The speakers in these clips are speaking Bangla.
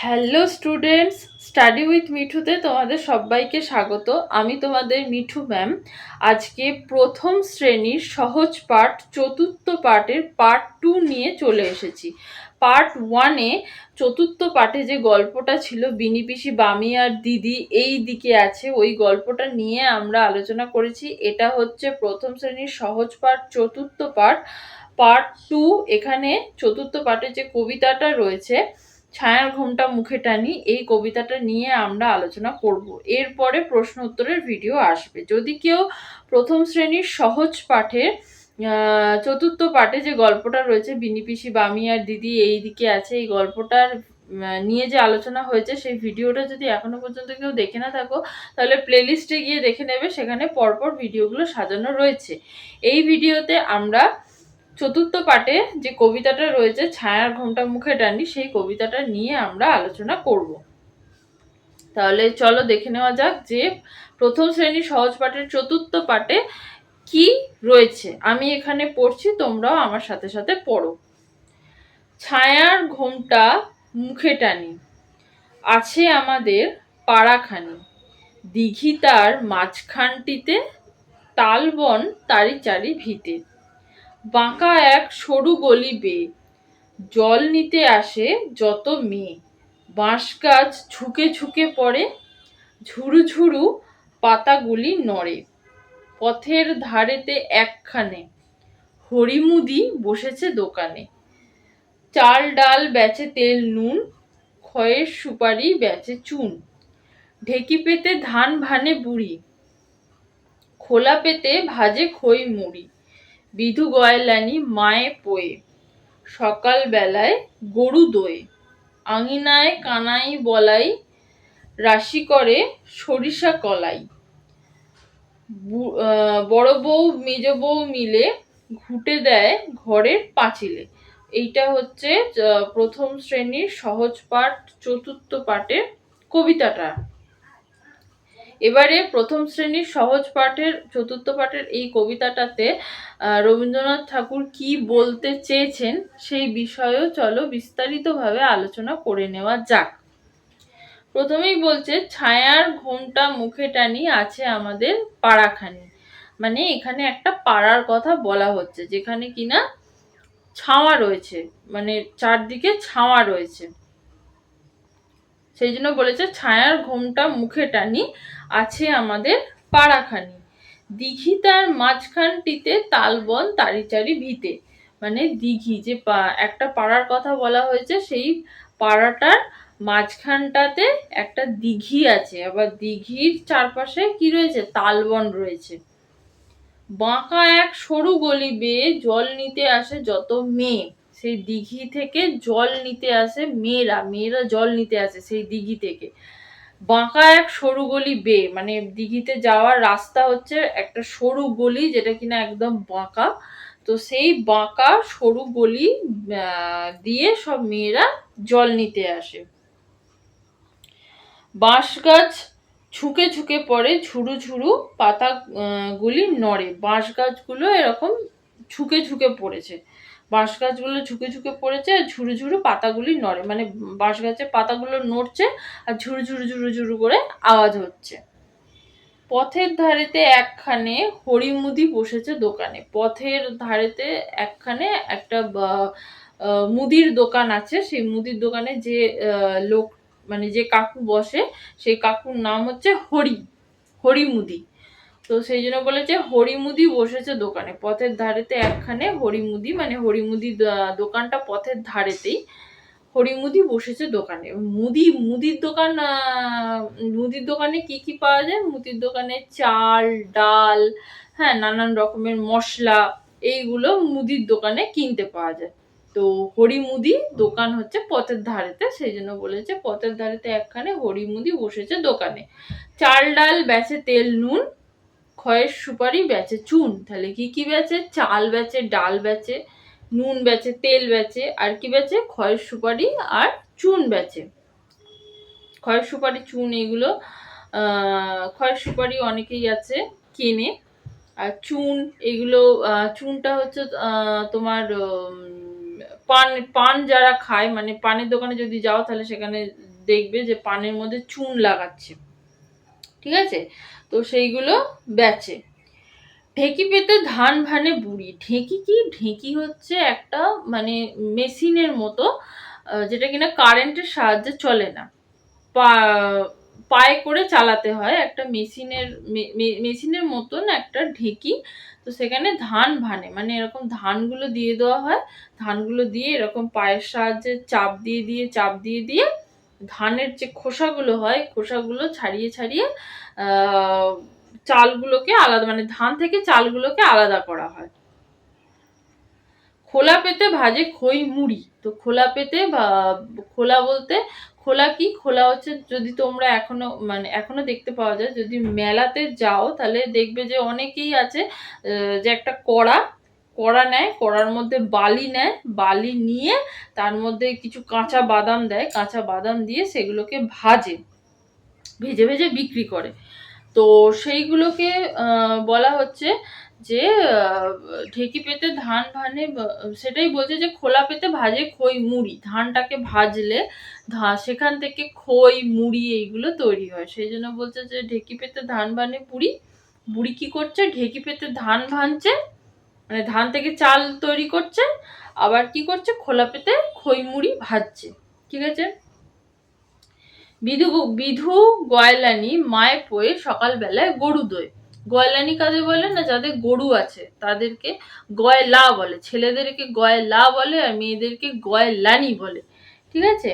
হ্যালো স্টুডেন্টস, স্টাডি উইথ মিঠুতে তোমাদের সবাইকে স্বাগত। আমি তোমাদের মিঠু ম্যাম। আজকে প্রথম শ্রেণীর সহজ পাঠ চতুর্থ পাঠের পার্ট 2 নিয়ে চলে এসেছি। পার্ট 1-এ চতুর্থ পাঠে যে গল্পটা ছিল বিনি পিসি বামি আর দিদি এই দিকে আছে, ওই গল্পটা নিয়ে আমরা আলোচনা করেছি। এটা হচ্ছে প্রথম শ্রেণীর সহজ পাঠ চতুর্থ পাঠ, পার্ট 2। এখানে চতুর্থ পাঠে যে কবিতাটা রয়েছে ছায়ার ঘোমটা মুখে টানি, এই কবিতাটা নিয়ে আমরা আলোচনা করব। এরপরে প্রশ্ন উত্তরের ভিডিও আসবে। যদি কেউ প্রথম শ্রেণীর সহজ পাঠের চতুর্থ পাঠে যে গল্পটা রয়েছে বিনি পিসি বামি আর দিদি এই দিকে আছে, এই গল্পটার নিয়ে যে আলোচনা হয়েছে সেই ভিডিওটা যদি এখনো পর্যন্ত কেউ দেখে না থাকো তাহলে প্লেলিস্টে গিয়ে দেখে নেবে, সেখানে পরপর ভিডিওগুলো সাজানো রয়েছে। এই ভিডিওতে আমরা চতুর্থ পাঠে যে কবিতাটা রয়েছে ছায়ার ঘোমটা মুখে টানি, সেই কবিতাটা নিয়ে আমরা আলোচনা করব। তাহলে চলো দেখে নেওয়া যাক যে প্রথম শ্রেণীর সহজ পাঠের চতুর্থ পাঠে কি রয়েছে। আমি এখানে পড়ছি, তোমরাও আমার সাথে সাথে পড়ো। ছায়ার ঘোমটা মুখে টানি, আছে আমাদের পাড়াখানি, দিঘি তার মাঝখানটিতে, তালবন তারি চারি ভিতে, বাঁকা এক সরু গলি বেয়ে, জল নিতে আসে যত মেয়ে, বাঁশ গাছ ঝুঁকে ঝুঁকে পড়ে, ঝুরু ঝুরু পাতাগুলি নড়ে, পথের ধারেতে একখানে হরিমুদি বসেছে দোকানে, চাল ডাল বেচে তেল নুন, খয়ের সুপারি বেচে চুন, ঢেকি পেতে ধান ভানে বুড়ি, খোলা পেতে ভাজে খই মুড়ি, বিধু গয়লানি মায়ে পোয়ে, সকাল বেলায় গরু দোয়ে, আঙিনায় কানাই বলাই, রাশি করে সরিষা কলাই, বড় বউ মেজ বউ মিলে ঘুটে দেয় ঘরের পাঁচিলে। এইটা হচ্ছে প্রথম শ্রেণীর সহজ পাঠ চতুর্থ পাঠের কবিতাটা। এবারে প্রথম শ্রেণীর সহজ পাঠের চতুর্থ পাঠের এই কবিতাটাতে রবীন্দ্রনাথ ঠাকুর কি বলতে চেয়েছেন সেই বিষয়েও চলো বিস্তারিতভাবে আলোচনা করে নেওয়া যাক। প্রথমেই বলছে ছায়ার ঘোমটা মুখে টানি, আছে আমাদের পাড়াখানি। মানে এখানে একটা পাড়ার কথা বলা হচ্ছে যেখানে কিনা ছাওয়া রয়েছে, মানে চারদিকে ছাওয়া রয়েছে, সেই জন্য বলেছে ছায়ার ঘোমটা মুখে টানি, আছে আমাদের পাড়াখানি, দিঘি তার মাঝখানটিতে, তালবন তারি চারি ভিতে। মানে দিঘি যে একটা পাড়ার কথা বলা হয়েছে, সেই পাড়াটার মাঝখানটাতে একটা দিঘি আছে, আবার দিঘির চারপাশে কি রয়েছে, তালবন রয়েছে। বাঁকা এক সরু গলি বেয়ে জল নিতে আসে যত মেয়ে, সেই দিঘি থেকে জল নিতে আসে মেয়েরা, মেয়েরা জল নিতে আসে সেই দিঘি থেকে। বাঁকা এক সরু গলি বেয়ে, মানে দিঘিতে যাওয়ার রাস্তা হচ্ছে একটা সরু গলি যেটা কিনা একদম বাঁকা, তো সেই বাঁকা সরু গলি দিয়ে সব মেয়েরা জল নিতে আসে। বাঁশ গাছ ঝুঁকে ঝুঁকে পড়ে, ঝুরু ঝুরু পাতা গুলি নড়ে। বাঁশ গাছগুলো এরকম ঝুঁকে ঝুঁকে পড়েছে, বাঁশ গাছগুলো ঝুঁকে ঝুঁকে পড়েছে আর ঝুরু ঝুরু পাতাগুলি নড়ে, মানে বাঁশ গাছের পাতাগুলো নড়ছে আর ঝুরু ঝুরু ঝুরু ঝুরু করে আওয়াজ হচ্ছে। পথের ধারেতে একখানে হরিমুদি বসেছে দোকানে। পথের ধারেতে একখানে একটা মুদির দোকান আছে, সেই মুদির দোকানে যে লোক মানে যে কাকু বসে সেই কাকুর নাম হচ্ছে হরিমুদি। তো সেই জন্য বলেছে হরিমুদি বসেছে দোকানে, পথের ধারেতে একখানে হরিমুদি, মানে হরিমুদি দোকানটা পথের ধারেতেই, হরিমুদি বসেছে দোকানে। মুদির দোকান, মুদির দোকানে কি কি পাওয়া যায়, মুদির দোকানে চাল ডাল, হ্যাঁ, নানান রকমের মশলা, এইগুলো মুদির দোকানে কিনতে পাওয়া যায়। তো হরিমুদি দোকান হচ্ছে পথের ধারেতে, সেই জন্য বলেছে পথের ধারেতে একখানে হরিমুদি বসেছে দোকানে, চাল ডাল বেচে তেল নুন, খয়ের সুপারি বেচে চুন। তাহলে কি কি বেচে, চাল বেচে, ডাল বেচে, নুন বেচে, তেল বেচে, আর কি বেচে, খয়ের সুপারি আর চুন বেচে। খয়ের সুপারি চুন এইগুলো, খয়ের সুপারি অনেকেই আছে কেনে, আর চুন এগুলো, চুনটা হচ্ছে তোমার পান যারা খায়, মানে পানের দোকানে যদি যাও তাহলে সেখানে দেখবে যে পানের মধ্যে চুন লাগাচ্ছে, ঠিক আছে? তো সেইগুলো বেচে। ঢেঁকি পেতে ধান ভানে বুড়ি। ঢেঁকি কি? ঢেঁকি হচ্ছে একটা মানে মেশিনের মতো, যেটা কিনা কারেন্টের সাহায্যে চলে না, পায়ে করে চালাতে হয়। একটা মেশিনের মতন একটা ঢেঁকি। তো সেখানে ধান ভানে, মানে এরকম ধানগুলো দিয়ে দেওয়া হয়, ধানগুলো দিয়ে এরকম পায়ের সাহায্যে চাপ দিয়ে দিয়ে ধানের যে খোসাগুলো হয়, খোসাগুলো ছাড়িয়ে ছাড়িয়ে চালগুলোকে আলাদা, মানে ধান থেকে চালগুলোকে আলাদা করা হয়। খোলা পেতে ভাজে খই মুড়ি। তো খোলা পেতে বা খোলা বলতে, খোলা কি? খোলা হচ্ছে, যদি তোমরা এখনো দেখতে পাওয়া যায়, যদি মেলাতে যাও তাহলে দেখবে যে অনেকেই আছে যে একটা কড়া নেয়, কড়ার মধ্যে বালি নেয়, বালি নিয়ে তার মধ্যে কিছু কাঁচা বাদাম দেয়, কাঁচা বাদাম দিয়ে সেগুলোকে ভেজে ভেজে বিক্রি করে। তো সেইগুলোকে বলা হচ্ছে যে ঢেঁকি পেতে ধান ভানে, সেটাই বলছে যে খোলা পেতে ভাজে খই মুড়ি। ধানটাকে ভাজলে সেখান থেকে খই মুড়ি এইগুলো তৈরি হয়, সেই জন্য বলছে যে ঢেঁকি পেতে ধান ভানে বুড়ি। বুড়ি কি করছে? ঢেঁকি পেতে ধান ভাঙছে, মানে ধান থেকে চাল তৈরি করছে, আবার কি করছে? খোলা পেতে খই মুড়ি ভাজছে, ঠিক আছে? বিধু গয়লানি মায় পোয়ে সকালবেলায় গরু দোয়। গয়লানি কাদের বলে? না, যাদের গরু আছে তাদেরকে গয়লা বলে, ছেলেদেরকে গয়লা বলে আর মেয়েদেরকে গয়লানি বলে, ঠিক আছে?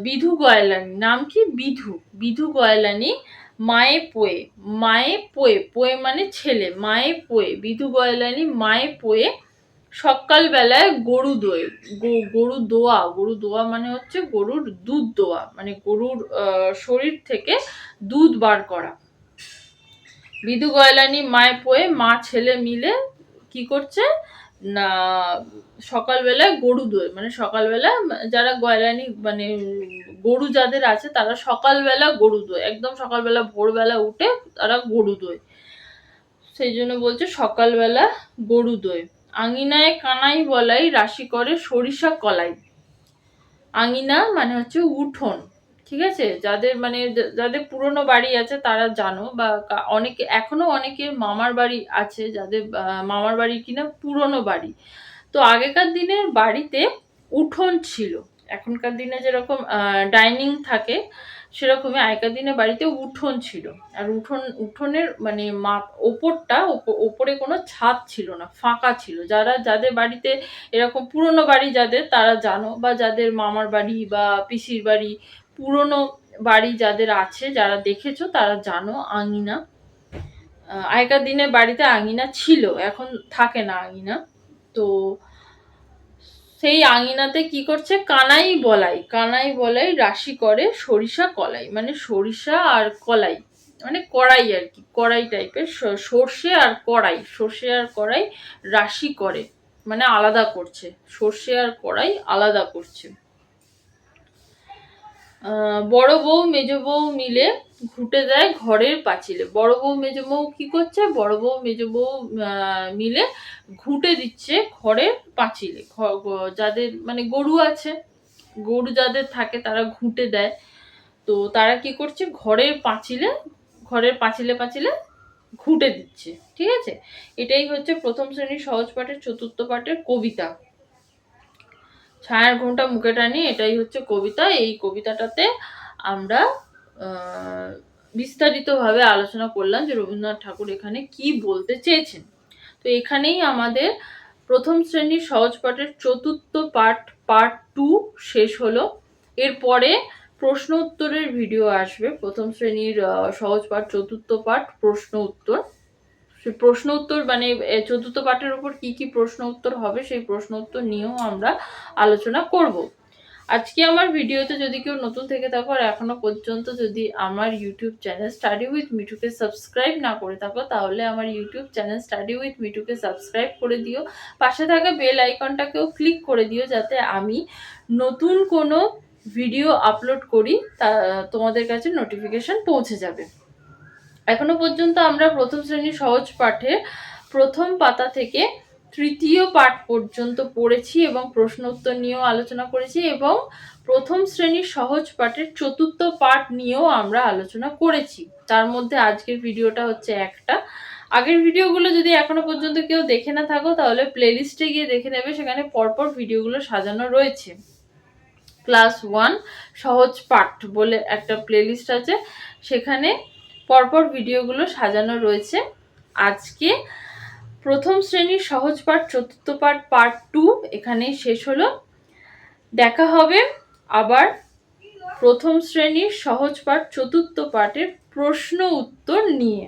বিধু গয়লানি, নাম কি? বিধু গয়লানি মায়ে পোয়ে মানে ছেলে, মায়ে পোয়ে, বিধু গয়লানি মায়ে পোয়ে সকালবেলায় গরু দোয়। গরু দোয়া মানে হচ্ছে গরুর দুধ দোয়া, মানে গরুর শরীর থেকে দুধ বার করা। বিধু গয়লানি মায়ে পোয়ে, মা ছেলে মিলে কি করছে না, সকালবেলায় গরু দোয়, মানে সকালবেলা যারা গয়লানি মানে গরু যাদের আছে তারা সকালবেলা গরু দোয়, একদম সকালবেলা ভোরবেলা উঠে তারা গরু দোয়, সেই জন্য বলছে সকালবেলা গরু দোয়। আঙিনায় কানাই বলাই রাশি করে সরিষা কলাই। আঙিনা মানে হচ্ছে উঠোন, ঠিক আছে? যাদের পুরনো বাড়ি আছে তারা জানো, বা এখনো অনেকের মামার বাড়ি আছে, যাদের মামার বাড়ি কিনা পুরনো বাড়ি। তো আগেকার দিনের বাড়িতে উঠোন ছিল, এখনকার দিনে যেরকম ডাইনিং থাকে সেরকমই আগেকার দিনে বাড়িতে উঠোন ছিল। আর উঠোনের মানে ওপরে কোনো ছাদ ছিল না, ফাঁকা ছিল। যাদের বাড়িতে এরকম পুরনো বাড়ি যাদের, তারা জানো, বা যাদের মামার বাড়ি বা পিসির বাড়ি, পুরনো বাড়ি যাদের আছে, যারা দেখেছো তারা জানো আঙিনা। আগেকার দিনের বাড়িতে আঙিনা ছিল, এখন থাকে না আঙিনা। তো সেই আঙিনাতে কি করছে? কানাই বলাই রাশি করে সরিষা কলাই, মানে সরিষা আর কলাই, মানে কড়াই আর কি, কড়াই টাইপের, সর্ষে আর কড়াই রাশি করে, মানে আলাদা করছে, সর্ষে আর কড়াই আলাদা করছে। বড় বউ মেজ বউ মিলে ঘুটে দেয় ঘরের পাঁচিলে। বড় বউ মেজ বউ কি করছে? বড় বউ মেজ বউ মিলে ঘুটে দিচ্ছে ঘরের পাঁচিলে। যাদের মানে গরু আছে, গরু যাদের থাকে তারা ঘুটে দেয়। তো তারা কি করছে? ঘরের পাঁচিলে ঘুটে দিচ্ছে, ঠিক আছে? এটাই হচ্ছে প্রথম শ্রেণীর সহজ পাঠের চতুর্থ পাঠের কবিতা, ছায়ার ঘোমটা মুখে টানি। এটাই হচ্ছে কবিতা। এই কবিতাটাতে আমরা বিস্তারিতভাবে আলোচনা করলাম যে রবীন্দ্রনাথ ঠাকুর এখানে কি বলতে চেয়েছেন। তো এখানেই আমাদের প্রথম শ্রেণীর সহজ পাঠের চতুর্থ পার্ট 2 শেষ হলো। এরপরে প্রশ্ন উত্তরের ভিডিও আসবে। প্রথম শ্রেণীর সহজ পাঠ চতুর্থ পাঠ প্রশ্ন উত্তর, প্রশ্ন উত্তর মানে চতুর্থ পাঠের উপর কি কি প্রশ্ন উত্তর হবে সেই প্রশ্ন উত্তর নিয়েও আমরা আলোচনা করব। আজকে আমার ভিডিওতে যদি কেউ নতুন থেকে থাকো আর এখনো পর্যন্ত যদি আমার ইউটিউব চ্যানেল স্টাডি উইথ মিঠুকে সাবস্ক্রাইব না করে থাকো, তাহলে আমার ইউটিউব চ্যানেল স্টাডি উইথ মিঠুকে সাবস্ক্রাইব করে দিও। পাশে থাকা বেল আইকনটাকেও ক্লিক করে দিও, যাতে আমি নতুন কোনো ভিডিও আপলোড করি তা তোমাদের কাছে নোটিফিকেশন পৌঁছে যাবে। এখনো পর্যন্ত আমরা প্রথম শ্রেণীর সহজ পাঠে প্রথম পাতা থেকে তৃতীয় পাঠ পর্যন্ত পড়েছি এবং প্রশ্ন উত্তর নিয়েও আলোচনা করেছি, এবং প্রথম শ্রেণীর সহজ পাঠের চতুর্থ পাঠ নিয়েও আমরা আলোচনা করেছি। তার মধ্যে আজকের ভিডিওটা হচ্ছে একটা। আগের ভিডিওগুলো যদি এখনো পর্যন্ত কেউ দেখে না থাকো তাহলে প্লেলিস্টে গিয়ে দেখে নেবে, সেখানে পরপর ভিডিওগুলো সাজানো রয়েছে। ক্লাস 1 সহজ পাঠ বলে একটা প্লেলিস্ট আছে, সেখানে পরপর ভিডিওগুলো সাজানো রয়েছে। আজকে প্রথম শ্রেণীর সহজ পাঠ চতুর্থ পাঠ পার্ট 2 এখানেই শেষ হলো। দেখা হবে আবার প্রথম শ্রেণীর সহজ পাঠ চতুর্থ পাঠের প্রশ্ন উত্তর নিয়ে।